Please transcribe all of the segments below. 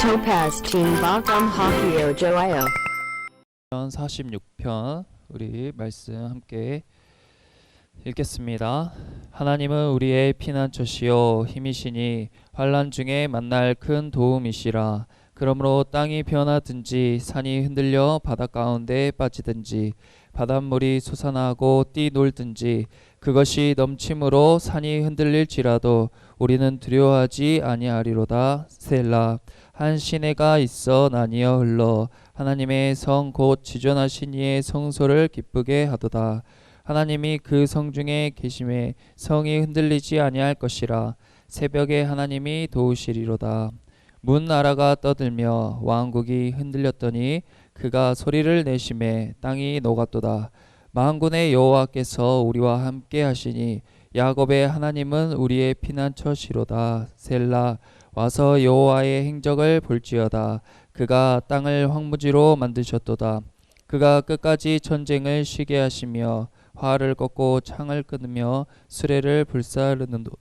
Topaz Team Bogum Hockey Joao. 46편 우리 말씀 함께 읽겠습니다. 하나님은 우리의 피난처시요 힘이시니 환난 중에 만날 큰 도움이시라. 그러므로 땅이 변하든지 산이 흔들려 바다 가운데 빠지든지 바닷물이 솟아나고 뛰놀든지 그것이 넘침으로 산이 흔들릴지라도 우리는 두려워하지 아니하리로다. 셀라. 한 시내가 있어 나뉘어 흘러 하나님의 성 곧 지존하신 이의 성소를 기쁘게 하도다. 하나님이 그 성 중에 계심에 성이 흔들리지 아니할 것이라. 새벽에 하나님이 도우시리로다. 문 나라가 떠들며 왕국이 흔들렸더니 그가 소리를 내심에 땅이 녹았도다. 만군의 여호와께서 우리와 함께 하시니 야곱의 하나님은 우리의 피난처시로다. 셀라. 와서 여호와의 행적을 볼지어다. 그가 땅을 황무지로 만드셨도다. 그가 끝까지 전쟁을 쉬게 하시며 화를 꺾고 창을 끊으며 수레를 불사르는도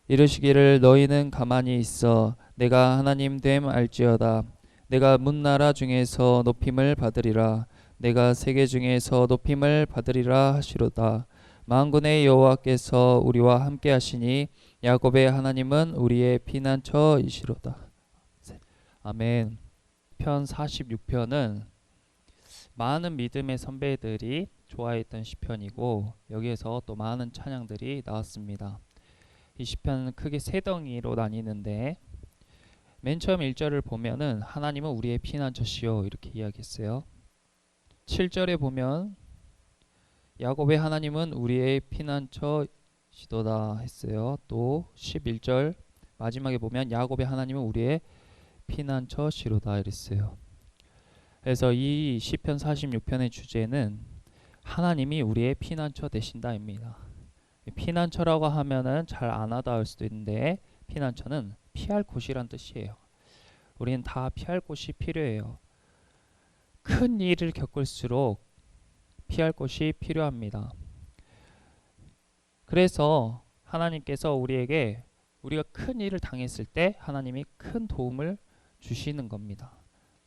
이르시기를 너희는 가만히 있어 내가 하나님 됨 알지어다. 내가 문나라 중에서 높임을 받으리라. 내가 세계 중에서 높임을 받으리라 하시로다. 만군의 여호와께서 우리와 함께 하시니 야곱의 하나님은 우리의 피난처이시로다. 아멘. 편 46편은 많은 믿음의 선배들이 좋아했던 시편이고 여기에서 또 많은 찬양들이 나왔습니다. 이 시편은 크게 세 덩이로 나뉘는데 맨 처음 1절을 보면은 하나님은 우리의 피난처시요 이렇게 이야기했어요. 7절에 보면 야곱의 하나님은 우리의 피난처시도다 했어요. 또 11절 마지막에 보면 야곱의 하나님은 우리의 피난처시로다 이랬어요. 그래서 이 시편 46편의 주제는 하나님이 우리의 피난처 되신다입니다. 피난처라고 하면은 잘 안 와닿을 수도 있는데 피난처는 피할 곳이란 뜻이에요. 우리는 다 피할 곳이 필요해요. 큰 일을 겪을수록 피할 곳이 필요합니다. 그래서 하나님께서 우리에게 우리가 큰 일을 당했을 때 하나님이 큰 도움을 주시는 겁니다.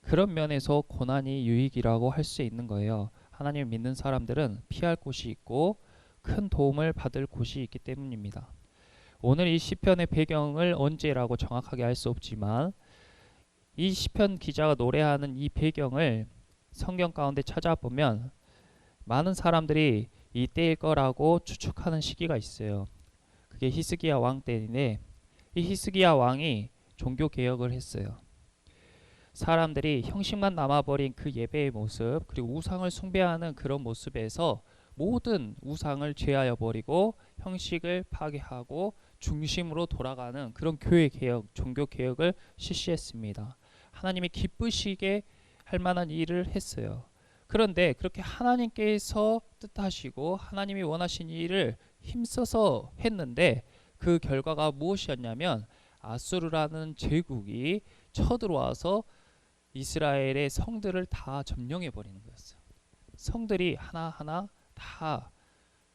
그런 면에서 고난이 유익이라고 할 수 있는 거예요. 하나님을 믿는 사람들은 피할 곳이 있고 큰 도움을 받을 곳이 있기 때문입니다. 오늘 이 시편의 배경을 언제라고 정확하게 알 수 없지만 이 시편 기자가 노래하는 이 배경을 성경 가운데 찾아보면 많은 사람들이 이때일 거라고 추측하는 시기가 있어요. 그게 히스기야 왕 때인데 이 히스기야 왕이 종교 개혁을 했어요. 사람들이 형식만 남아버린 그 예배의 모습 그리고 우상을 숭배하는 그런 모습에서 모든 우상을 제하여 버리고 형식을 파괴하고 중심으로 돌아가는 그런 교회 개혁, 종교 개혁을 실시했습니다. 하나님이 기쁘시게 할 만한 일을 했어요. 그런데 그렇게 하나님께서 뜻하시고 하나님이 원하신 일을 힘써서 했는데 그 결과가 무엇이었냐면 아수르라는 제국이 쳐들어와서 이스라엘의 성들을 다 점령해 버리는 거였어요. 성들이 하나하나 다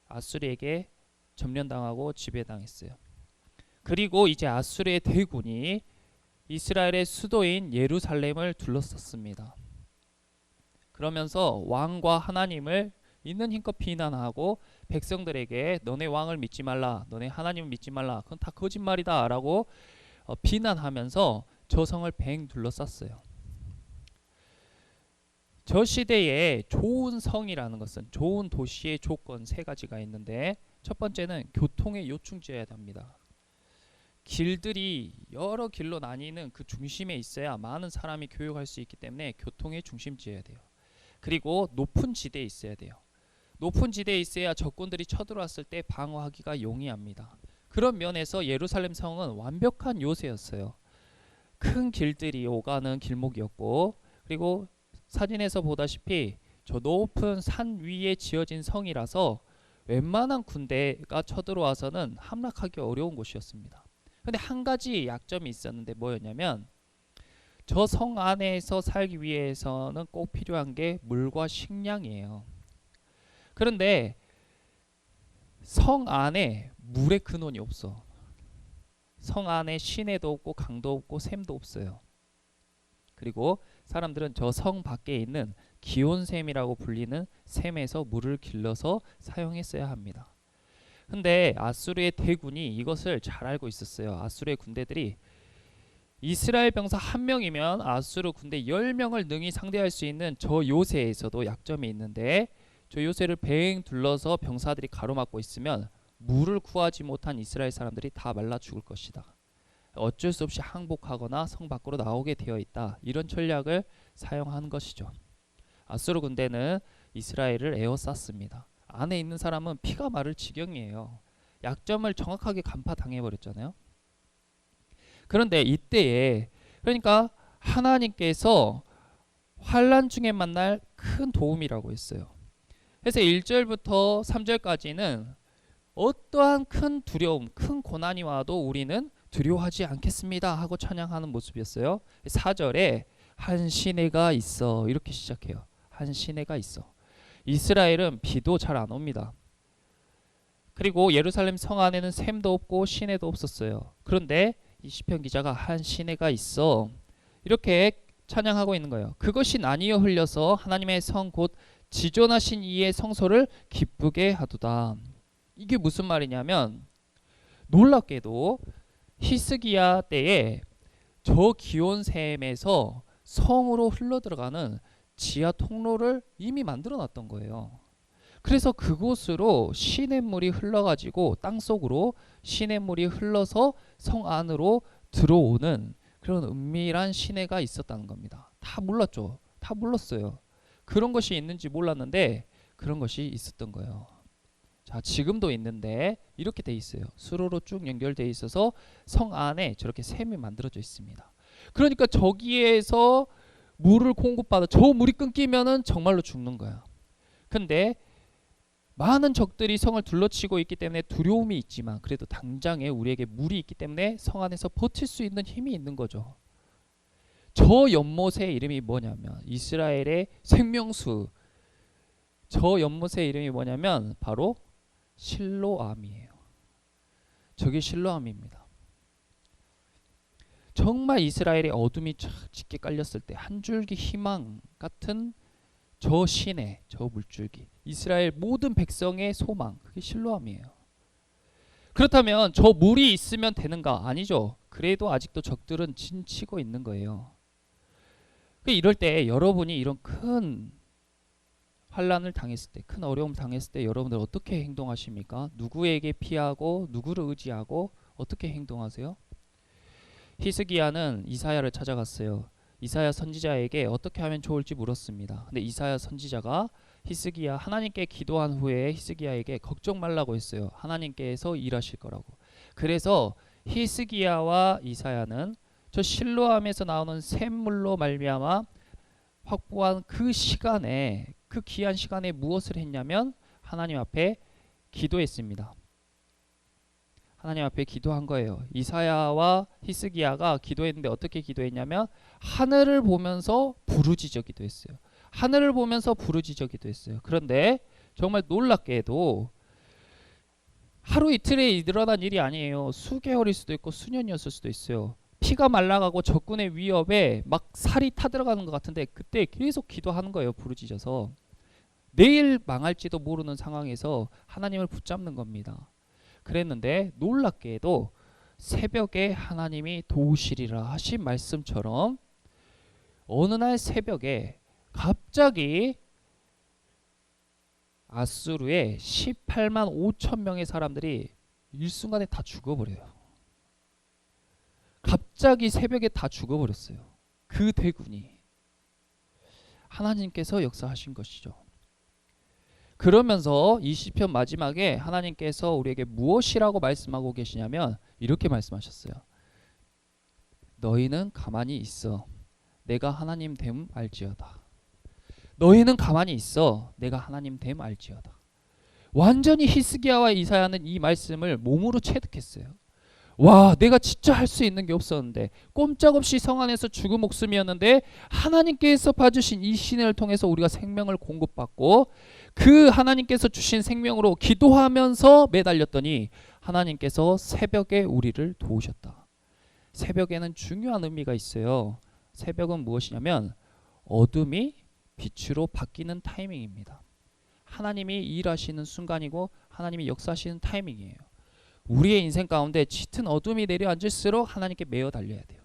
아수르에게 점령당하고 지배당했어요. 그리고 이제 아수르의 대군이 이스라엘의 수도인 예루살렘을 둘러쌌습니다. 그러면서 왕과 하나님을 있는 힘껏 비난하고 백성들에게 너네 왕을 믿지 말라, 너네 하나님을 믿지 말라, 그건 다 거짓말이다 라고 비난하면서 저 성을 뱅 둘러쌌어요. 저 시대에 좋은 성이라는 것은 좋은 도시의 조건 세 가지가 있는데 첫 번째는 교통의 요충지여야 합니다. 길들이 여러 길로 나뉘는 그 중심에 있어야 많은 사람이 교육할 수 있기 때문에 교통의 중심지여야 돼요. 그리고 높은 지대에 있어야 돼요. 높은 지대에 있어야 적군들이 쳐들어왔을 때 방어하기가 용이합니다. 그런 면에서 예루살렘 성은 완벽한 요새였어요. 큰 길들이 오가는 길목이었고 그리고 사진에서 보다시피 저 높은 산 위에 지어진 성이라서 웬만한 군대가 쳐들어와서는 함락하기 어려운 곳이었습니다. 근데 한 가지 약점이 있었는데 뭐였냐면 저 성 안에서 살기 위해서는 꼭 필요한 게 물과 식량이에요. 그런데 성 안에 물의 근원이 없어. 성 안에 시내도 없고 강도 없고 샘도 없어요. 그리고 사람들은 저 성 밖에 있는 기온샘이라고 불리는 샘에서 물을 길러서 사용했어야 합니다. 근데 아수르의 대군이 이것을 잘 알고 있었어요. 아수르의 군대들이 이스라엘 병사 한 명이면 아수르 군대 10명을 능히 상대할 수 있는 저 요새에서도 약점이 있는데, 저 요새를 뱅 둘러서 병사들이 가로막고 있으면 물을 구하지 못한 이스라엘 사람들이 다 말라 죽을 것이다. 어쩔 수 없이 항복하거나 성 밖으로 나오게 되어 있다. 이런 전략을 사용한 것이죠. 아수르 군대는 이스라엘을 에워쌌습니다. 안에 있는 사람은 피가 마를 지경이에요. 약점을 정확하게 간파당해버렸잖아요. 그런데 이때에, 그러니까 하나님께서 환난 중에 만날 큰 도움이라고 했어요. 그래서 1절부터 3절까지는 어떠한 큰 두려움, 큰 고난이 와도 우리는 두려워하지 않겠습니다 하고 찬양하는 모습이었어요. 4절에 한 시내가 있어, 이렇게 시작해요. 한 시내가 있어. 이스라엘은 비도 잘 안 옵니다. 그리고 예루살렘 성 안에는 샘도 없고 시내도 없었어요. 그런데 이 시편 기자가 한 시내가 있어, 이렇게 찬양하고 있는 거예요. 그것이 나뉘어 흘려서 하나님의 성 곧 지존하신 이의 성소를 기쁘게 하도다. 이게 무슨 말이냐면, 놀랍게도 히스기야 때에 저 기온샘에서 성으로 흘러들어가는 지하 통로를 이미 만들어 놨던 거예요. 그래서 그곳으로 시냇물이 흘러가지고 땅속으로 시냇물이 흘러서 성 안으로 들어오는 그런 은밀한 시내가 있었다는 겁니다. 다 몰랐죠. 다 몰랐어요. 그런 것이 있는지 몰랐는데 그런 것이 있었던 거예요. 자, 지금도 있는데 이렇게 돼 있어요. 수로로 쭉 연결돼 있어서 성 안에 저렇게 샘이 만들어져 있습니다. 그러니까 저기에서 물을 공급받아 저 물이 끊기면은 정말로 죽는 거야. 근데 많은 적들이 성을 둘러치고 있기 때문에 두려움이 있지만 그래도 당장에 우리에게 물이 있기 때문에 성 안에서 버틸 수 있는 힘이 있는 거죠. 저 연못의 이름이 뭐냐면 이스라엘의 생명수, 저 연못의 이름이 뭐냐면 바로 실로암이에요. 저게 실로암입니다. 정말 이스라엘의 어둠이 쫙 짙게 깔렸을 때 한 줄기 희망 같은 저 시내, 저 물줄기, 이스라엘 모든 백성의 소망, 그게 실로암이에요. 그렇다면 저 물이 있으면 되는가? 아니죠. 그래도 아직도 적들은 진치고 있는 거예요. 이럴 때 여러분이 이런 큰 환난을 당했을 때, 큰 어려움을 당했을 때 여러분들 어떻게 행동하십니까? 누구에게 피하고 누구를 의지하고 어떻게 행동하세요? 히스기야는 이사야를 찾아갔어요. 이사야 선지자에게 어떻게 하면 좋을지 물었습니다. 근데 이사야 선지자가 히스기야, 하나님께 기도한 후에 히스기야에게 걱정 말라고 했어요. 하나님께서 일하실 거라고. 그래서 히스기야와 이사야는 저 실로암에서 나오는 샘물로 말미암아 확보한 그 시간에, 그 귀한 시간에 무엇을 했냐면 하나님 앞에 기도했습니다. 하나님 앞에 기도한 거예요. 이사야와 히스기야가 기도했는데 어떻게 기도했냐면 하늘을 보면서 부르짖어 기도했어요. 하늘을 보면서 부르짖어 기도했어요. 그런데 정말 놀랍게도 하루 이틀에 일어난 일이 아니에요. 수개월일 수도 있고 수년이었을 수도 있어요. 피가 말라가고 적군의 위협에 막 살이 타들어가는 것 같은데 그때 계속 기도하는 거예요. 부르짖어서. 내일 망할지도 모르는 상황에서 하나님을 붙잡는 겁니다. 그랬는데 놀랍게도 새벽에 하나님이 도우시리라 하신 말씀처럼 어느 날 새벽에 갑자기 아수르의 18만 5천 명의 사람들이 일순간에 다 죽어버려요. 갑자기 새벽에 다 죽어버렸어요. 그 대군이 하나님께서 역사하신 것이죠. 그러면서 이 시편 마지막에 하나님께서 우리에게 무엇이라고 말씀하고 계시냐면 이렇게 말씀하셨어요. 너희는 가만히 있어. 내가 하나님 됨 알지어다. 너희는 가만히 있어. 내가 하나님 됨 알지어다. 완전히 히스기야와 이사야는 이 말씀을 몸으로 체득했어요. 와, 내가 진짜 할 수 있는 게 없었는데, 꼼짝없이 성 안에서 죽은 목숨이었는데 하나님께서 봐주신 이 시내를 통해서 우리가 생명을 공급받고 그 하나님께서 주신 생명으로 기도하면서 매달렸더니 하나님께서 새벽에 우리를 도우셨다. 새벽에는 중요한 의미가 있어요. 새벽은 무엇이냐면 어둠이 빛으로 바뀌는 타이밍입니다. 하나님이 일하시는 순간이고 하나님이 역사하시는 타이밍이에요. 우리의 인생 가운데 짙은 어둠이 내려앉을수록 하나님께 매어 달려야 돼요.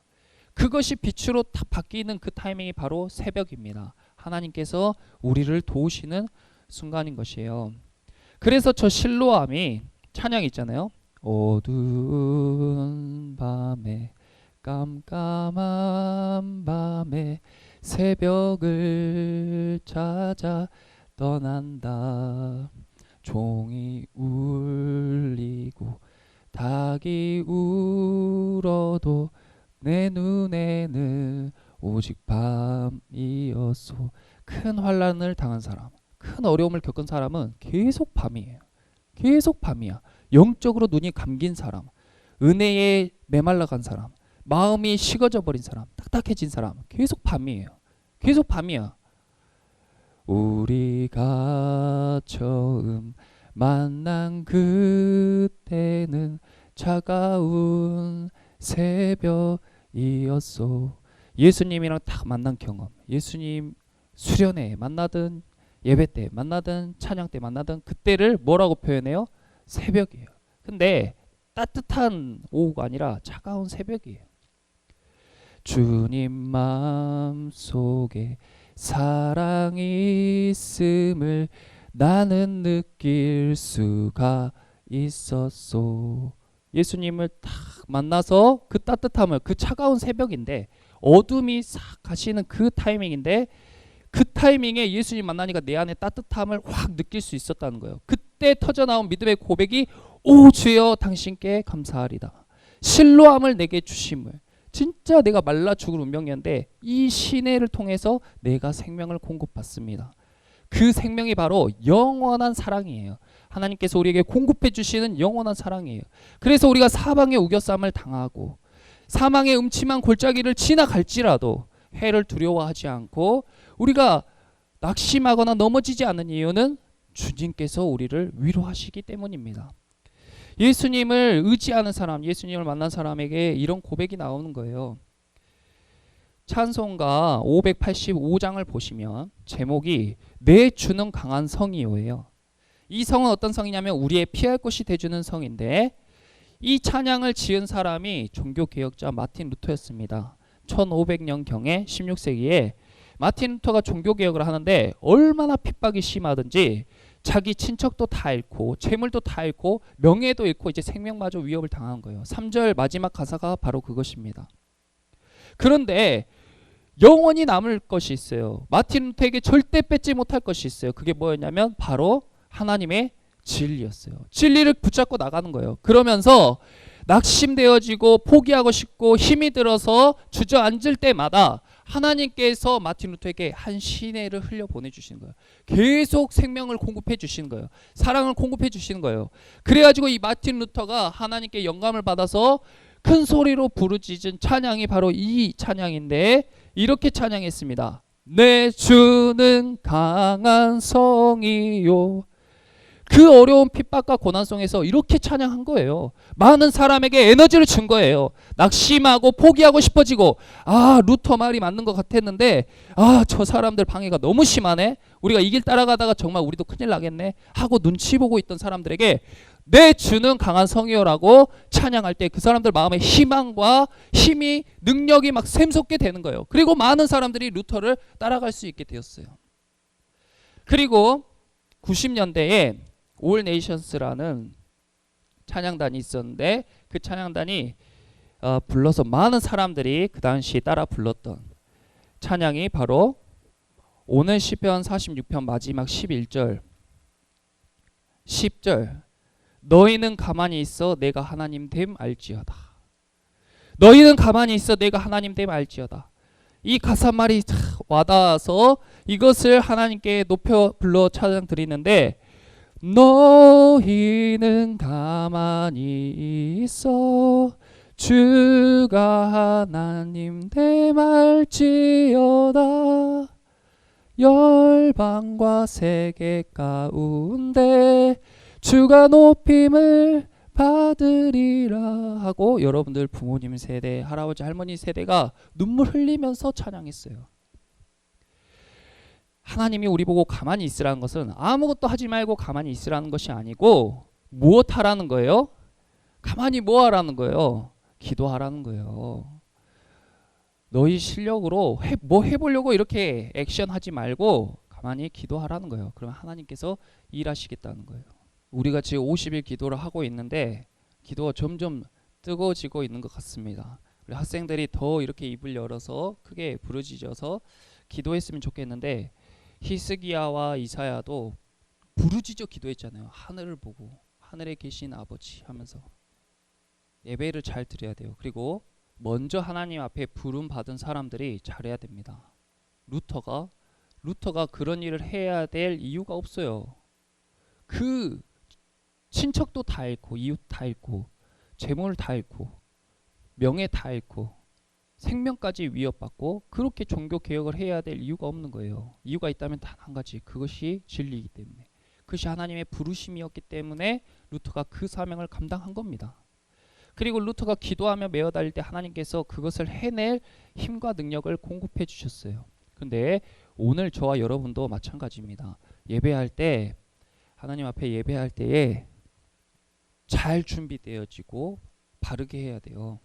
그것이 빛으로 딱 바뀌는 그 타이밍이 바로 새벽입니다. 하나님께서 우리를 도우시는 순간인 것이에요. 그래서 저 실로암이 찬양 있잖아요. 어두운 밤에 깜깜한 밤에 새벽을 찾아 떠난다. 종이 울리고 닭이 울어도 내 눈에는 오직 밤이었소. 큰 환난을 당한 사람, 큰 어려움을 겪은 사람은 계속 밤이에요. 계속 밤이야. 영적으로 눈이 감긴 사람, 은혜에 메말라간 사람, 마음이 식어져 버린 사람, 딱딱해진 사람, 계속 밤이에요. 계속 밤이야. 우리가 처음 만난 그때는 차가운 새벽이었소. 예수님이랑 딱 만난 경험, 예수님 수련회 만나든 예배 때 만나든 찬양 때 만나든 그때를 뭐라고 표현해요? 새벽이에요. 근데 따뜻한 오후가 아니라 차가운 새벽이에요. 주님 마음속에 사랑이 있음을 나는 느낄 수가 있었소. 예수님을 딱 만나서 그 따뜻함을, 그 차가운 새벽인데 어둠이 싹 가시는 그 타이밍인데 그 타이밍에 예수님 만나니까 내 안에 따뜻함을 확 느낄 수 있었다는 거예요. 그때 터져나온 믿음의 고백이 오 주여 당신께 감사하리다. 실로암을 내게 주심을. 진짜 내가 말라 죽을 운명이었는데 이 시내를 통해서 내가 생명을 공급받습니다. 그 생명이 바로 영원한 사랑이에요. 하나님께서 우리에게 공급해 주시는 영원한 사랑이에요. 그래서 우리가 사방의 우겨쌈을 당하고 사망의 음침한 골짜기를 지나갈지라도 해를 두려워하지 않고 우리가 낙심하거나 넘어지지 않는 이유는 주님께서 우리를 위로하시기 때문입니다. 예수님을 의지하는 사람, 예수님을 만난 사람에게 이런 고백이 나오는 거예요. 찬송가 585장을 보시면 제목이 내 주는 강한 성이요예요. 이 성은 어떤 성이냐면 우리의 피할 곳이 되주는 성인데 이 찬양을 지은 사람이 종교개혁자 마틴 루터였습니다. 1500년경에 16세기에 마틴 루터가 종교개혁을 하는데 얼마나 핍박이 심하든지 자기 친척도 다 잃고 재물도 다 잃고 명예도 잃고 이제 생명마저 위협을 당한 거예요. 3절 마지막 가사가 바로 그것입니다. 그런데 영원히 남을 것이 있어요. 마틴 루터에게 절대 뺏지 못할 것이 있어요. 그게 뭐였냐면 바로 하나님의 진리였어요. 진리를 붙잡고 나가는 거예요. 그러면서 낙심되어지고 포기하고 싶고 힘이 들어서 주저앉을 때마다 하나님께서 마틴 루터에게 한 시내를 흘려 보내주시는 거예요. 계속 생명을 공급해 주시는 거예요. 사랑을 공급해 주시는 거예요. 그래가지고 이 마틴 루터가 하나님께 영감을 받아서 큰 소리로 부르짖은 찬양이 바로 이 찬양인데 이렇게 찬양했습니다. 내 주는 강한 성이요. 그 어려운 핍박과 고난 속에서 이렇게 찬양한 거예요. 많은 사람에게 에너지를 준 거예요. 낙심하고 포기하고 싶어지고 루터 말이 맞는 것 같았는데 저 사람들 방해가 너무 심하네. 우리가 이 길 따라가다가 정말 우리도 큰일 나겠네 하고 눈치 보고 있던 사람들에게 내 주는 강한 성이요라고 찬양할 때 그 사람들 마음에 희망과 힘이 능력이 막 샘솟게 되는 거예요. 그리고 많은 사람들이 루터를 따라갈 수 있게 되었어요. 그리고 90년대에 올 네이션스라는 찬양단이 있었는데 그 찬양단이 불러서 많은 사람들이 그 당시 따라 불렀던 찬양이 바로 오늘 시편 46편 마지막 11절 10절 너희는 가만히 있어 내가 하나님 됨 알지어다. 너희는 가만히 있어 내가 하나님 됨 알지어다. 이 가사말이 와닿아서 이것을 하나님께 높여 불러 찬양 드리는데 너희는 가만히 있어 주가 하나님 됨 알지어다. 열방과 세계 가운데 주가 높임을 받으리라 하고 여러분들 부모님 세대, 할아버지, 할머니 세대가 눈물 흘리면서 찬양했어요. 하나님이 우리 보고 가만히 있으라는 것은 아무것도 하지 말고 가만히 있으라는 것이 아니고 무엇 하라는 거예요? 가만히 뭐 하라는 거예요? 기도하라는 거예요. 너희 실력으로 뭐 해보려고 이렇게 액션하지 말고 가만히 기도하라는 거예요. 그러면 하나님께서 일하시겠다는 거예요. 우리가 지금 50일 기도를 하고 있는데 기도가 점점 뜨거워지고 있는 것 같습니다. 우리 학생들이 더 이렇게 입을 열어서 크게 부르짖어서 기도했으면 좋겠는데 히스기야와 이사야도 부르짖어 기도했잖아요. 하늘을 보고 하늘에 계신 아버지 하면서 예배를 잘 드려야 돼요. 그리고 먼저 하나님 앞에 부름 받은 사람들이 잘해야 됩니다. 루터가 그런 일을 해야 될 이유가 없어요. 그 친척도 다 잃고 이웃 다 잃고 재물 다 잃고 명예 다 잃고 생명까지 위협받고 그렇게 종교 개혁을 해야 될 이유가 없는 거예요. 이유가 있다면 단 한 가지, 그것이 진리이기 때문에, 그것이 하나님의 부르심이었기 때문에 루터가 그 사명을 감당한 겁니다. 그리고 루터가 기도하며 매어 달릴 때 하나님께서 그것을 해낼 힘과 능력을 공급해 주셨어요. 근데 오늘 저와 여러분도 마찬가지입니다. 예배할 때 하나님 앞에 예배할 때에 잘 준비되어지고 바르게 해야 돼요.